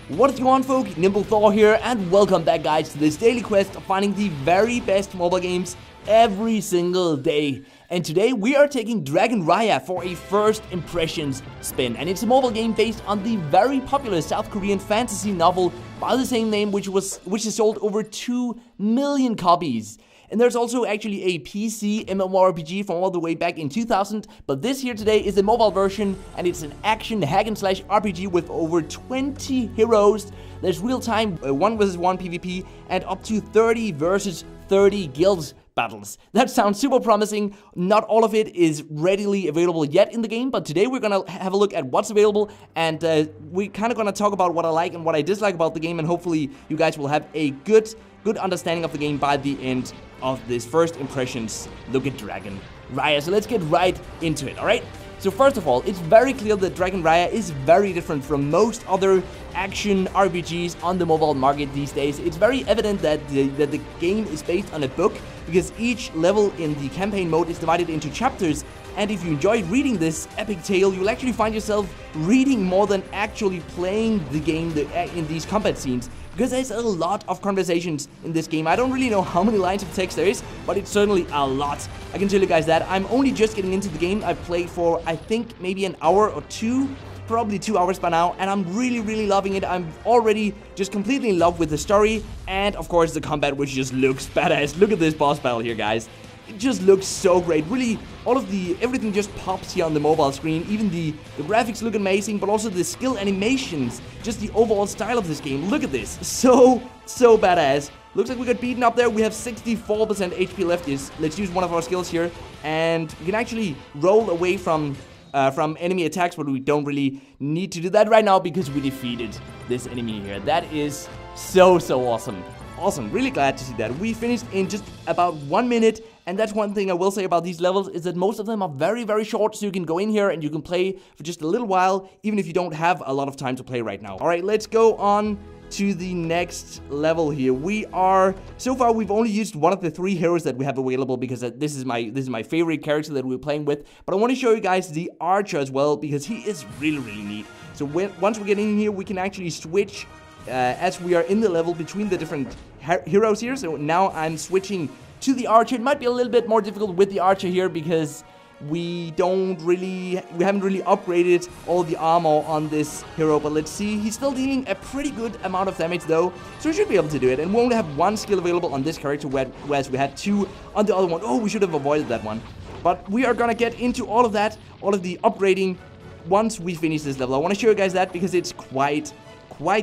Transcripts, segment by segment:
What is going on, folk? NimbleThor here, and welcome back, guys, to this daily quest of finding the very best mobile games every single day. And today we are taking Dragon Raya for a first impressions spin, and it's a mobile game based on the very popular South Korean fantasy novel by the same name, which has sold over 2 million copies. And there's also actually a PC MMORPG from all the way back in 2000, but this here today is the mobile version, and it's an action hack and slash RPG with over 20 heroes. There's real-time 1 vs 1 PvP and up to 30 versus 30 guilds battles. That sounds super promising. Not all of it is readily available yet in the game, but today we're gonna have a look at what's available, and we're kind of gonna talk about what I like and what I dislike about the game, and hopefully you guys will have a good understanding of the game by the end of this first impressions look at Dragon Raya. So let's get right into it, alright? So first of all, it's very clear that Dragon Raya is very different from most other action RPGs on the mobile market these days. It's very evident that the game is based on a book, because each level in the campaign mode is divided into chapters, and if you enjoy reading this epic tale, you'll actually find yourself reading more than actually playing the game in these combat scenes, because there's a lot of conversations in this game. I don't really know how many lines of text there is, but it's certainly a lot. I can tell you guys that. I'm only just getting into the game. I've played for, I think, maybe an hour or two, probably 2 hours by now, and I'm really loving it. I'm already just completely in love with the story, and of course the combat, which just looks badass. Look at this boss battle here, guys. It just looks so great. Really, everything just pops here on the mobile screen. Even the graphics look amazing, but also the skill animations, just the overall style of this game. Look at this. So badass. Looks like we got beaten up there. We have 64% HP left. Let's use one of our skills here, and we can actually roll away from enemy attacks, but we don't really need to do that right now because we defeated this enemy here. That is so awesome. Awesome, really glad to see that. We finished in just about 1 minute, and that's one thing I will say about these levels, is that most of them are very short, so you can go in here and you can play for just a little while, even if you don't have a lot of time to play right now. Alright, let's go on to the next level here. So far we've only used one of the 3 heroes that we have available, because this is my favorite character that we're playing with, but I want to show you guys the archer as well, because he is really neat. So once we get in here, we can actually switch as we are in the level between the different heroes here. So now I'm switching to the archer. It might be a little bit more difficult with the archer here, because we haven't really upgraded all the armor on this hero, but let's see. He's still dealing a pretty good amount of damage though, so we should be able to do it. And we only have 1 skill available on this character, whereas we had 2 on the other one. Oh, we should have avoided that one. But we are gonna get into all of that, all of the upgrading, once we finish this level. I want to show you guys that because it's quite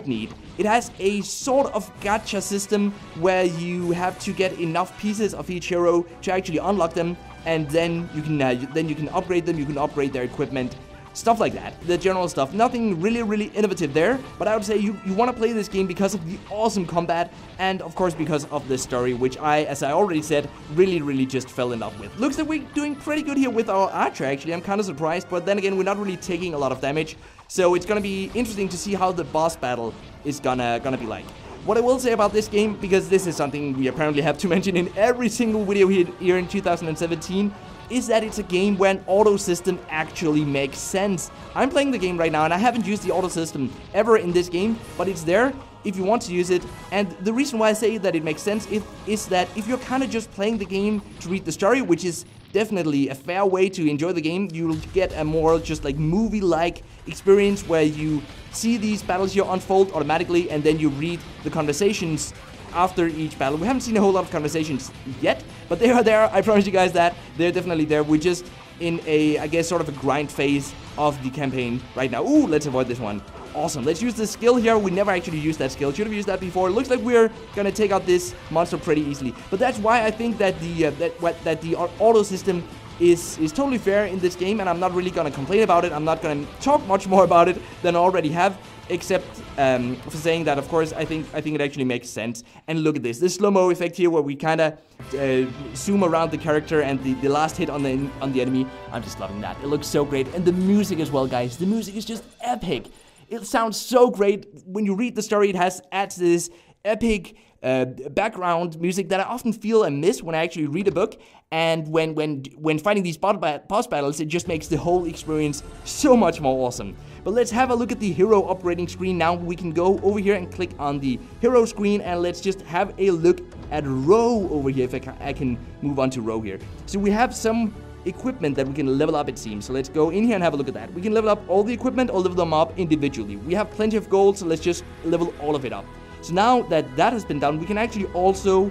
neat. It has a sort of gacha system where you have to get enough pieces of each hero to actually unlock them, and then you can upgrade them. You can upgrade their equipment, stuff like that. The general stuff. Nothing really innovative there, but I would say you want to play this game because of the awesome combat, and of course because of the story, which as I already said, really just fell in love with. Looks like we're doing pretty good here with our archer, actually. I'm kind of surprised, but then again, we're not really taking a lot of damage, so it's gonna be interesting to see how the boss battle is gonna be like. What I will say about this game, because this is something we apparently have to mention in every single video here in 2017, is that it's a game where an auto system actually makes sense. I'm playing the game right now, and I haven't used the auto system ever in this game, but it's there if you want to use it. And the reason why I say that it makes sense is that if you're kind of just playing the game to read the story, which is definitely a fair way to enjoy the game, you'll get a more just like movie-like experience where you see these battles here unfold automatically, and then you read the conversations after each battle. We haven't seen a whole lot of conversations yet, but they are there. I promise you guys that. They're definitely there. We're just in a, I guess, sort of a grind phase of the campaign right now. Ooh, let's avoid this one. Awesome. Let's use the skill here. We never actually used that skill. Should have used that before. It looks like we're gonna take out this monster pretty easily. But that's why I think that the auto system is totally fair in this game, and I'm not really gonna complain about it. I'm not gonna talk much more about it than I already have, except for saying that, of course, I think it actually makes sense. And look at this slow-mo effect here, where we kind of zoom around the character and the last hit on the enemy. I'm just loving that. It looks so great, and the music as well, guys. The music is just epic. It sounds so great. When you read the story, it adds this epic background music that I often feel I miss when I actually read a book. And when fighting these boss battles, it just makes the whole experience so much more awesome. But let's have a look at the hero upgrading screen. Now we can go over here and click on the hero screen, and let's just have a look at row over here, if I can move on to row here. So we have some equipment that we can level up, it seems. So let's go in here and have a look at that. We can level up all the equipment or level them up individually. We have plenty of gold, so let's just level all of it up. So now that that has been done, we can actually also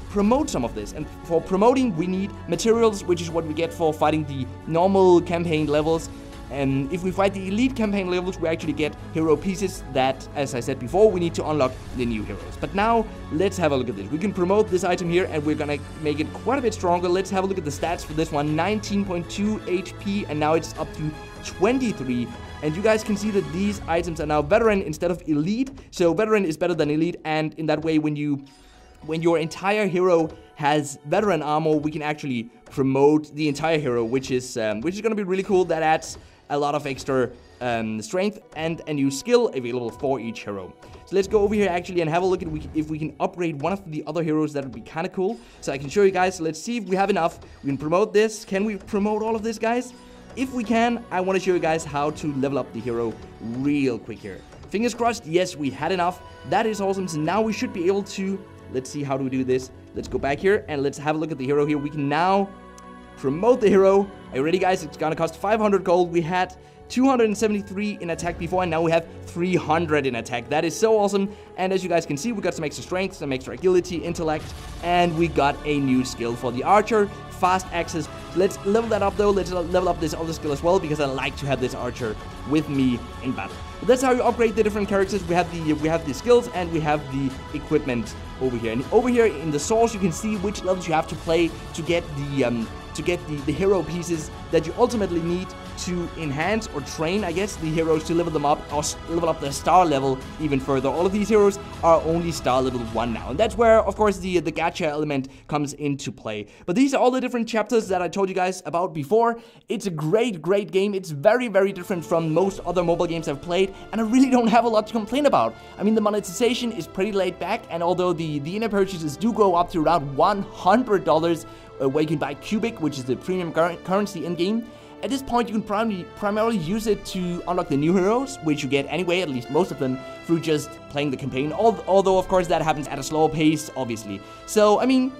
promote some of this. And for promoting, we need materials, which is what we get for fighting the normal campaign levels. And if we fight the elite campaign levels, we actually get hero pieces that, as I said before, we need to unlock the new heroes. But now, let's have a look at this. We can promote this item here, and we're gonna make it quite a bit stronger. Let's have a look at the stats for this one. 19.2 HP, and now it's up to 23. And you guys can see that these items are now veteran instead of elite. So veteran is better than elite, and in that way, when your entire hero has veteran armor, we can actually promote the entire hero, which is going to be really cool. That adds a lot of extra strength and a new skill available for each hero. So let's go over here actually and have a look at if we can upgrade one of the other heroes. That would be kind of cool. So I can show you guys. So let's see if we have enough. We can promote this. Can we promote all of this, guys? If we can, I want to show you guys how to level up the hero real quick here. Fingers crossed, yes, we had enough. That is awesome. So now we should be able to, let's see how do we do this. Let's go back here and let's have a look at the hero here. We can now promote the hero. Are you ready, guys? It's gonna cost 500 gold. We had 273 in attack before, and now we have 300 in attack. That is so awesome. And as you guys can see, we got some extra strength, some extra agility, intellect, and we got a new skill for the archer, fast access. Let's level that up though. Let's level up this other skill as well, because I like to have this archer with me in battle. But that's how you upgrade the different characters. We have the skills and we have the equipment over here. And over here in the source, you can see which levels you have to play to get the hero pieces that you ultimately need to enhance or train, I guess, the heroes to level them up or level up the star level even further. All of these heroes are only star level 1 now, and that's where, of course, the gacha element comes into play. But these are all the different chapters that I told you guys about before. It's a great game. It's very, very different from most other mobile games I've played, and I really don't have a lot to complain about. I mean, the monetization is pretty laid back, and although the in-app purchases do go up to around $100, where you can buy Cubic, which is the premium currency in-game. At this point, you can primarily use it to unlock the new heroes, which you get anyway, at least most of them, through just playing the campaign. Although, of course, that happens at a slower pace, obviously. So, I mean,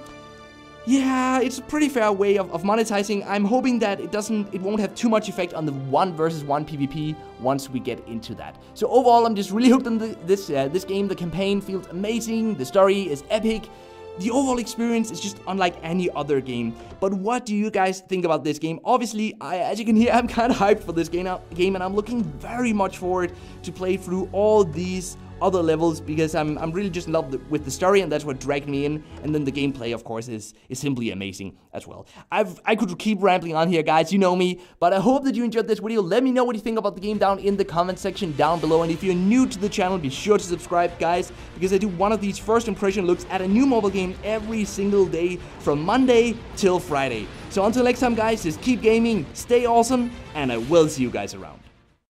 yeah, it's a pretty fair way of monetizing. I'm hoping that it won't have too much effect on the 1 versus 1 PvP once we get into that. So overall, I'm just really hooked on this game. The campaign feels amazing. The story is epic. The overall experience is just unlike any other game. But what do you guys think about this game? Obviously, as you can hear, I'm kind of hyped for this game, and I'm looking very much forward to play through all these other levels, because I'm really just in love with the story, and that's what dragged me in. And then the gameplay, of course, is simply amazing as well. I could keep rambling on here, guys, you know me, but I hope that you enjoyed this video. Let me know what you think about the game down in the comment section down below, and if you're new to the channel, be sure to subscribe, guys, because I do one of these first impression looks at a new mobile game every single day from Monday till Friday. So until next time, guys, just keep gaming, stay awesome, and I will see you guys around.